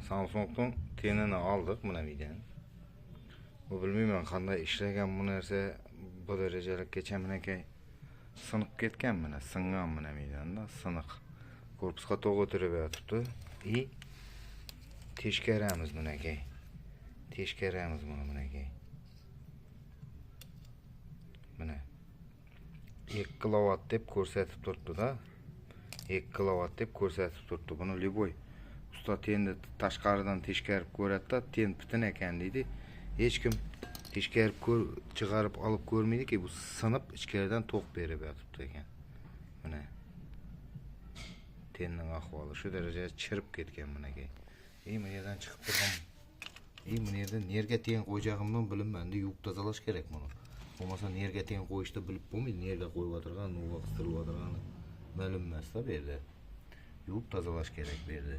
Samsung'dan tenini aldık buna videoni. Bu bilmayman qanday ishlagan bu narsa bu darajalik kechaminaki sınıp ketgan mana, singan mana videonda, siniq. Korpusga to'g'ri o'tirib yotibdi. Teshkaramiz bunaki. Teshkaramiz bunaki. Mana 2 kilovat deb ko'rsatib turibdi-da. 2 kilovat deb ko'rsatib turibdi. Buni liboy usta tenni tashqaridan teshkarib ko'radi-da, ten bitin ekan deydi. Hech kim teshkarib chiqarib olib ko'rmaydiki, bu sinib ichkaridan to'q berib yotibdi ekan. Mana tenning ahvoli shu darajada chirib ketgan bunaki. Bu yerdan chiqib turgan. Buni yerda nerga ten qo'yacağimdan bilinmadi, yuvib tozalash kerak buni. Bo'lmasa nerga ten qo'yishni bilib bo'lmaydi, nerga qo'yib o'tirgan, nima qistirib o'tirgani ma'lum emas-da bu yerda. Yuvib tozalash kerak bu yerda.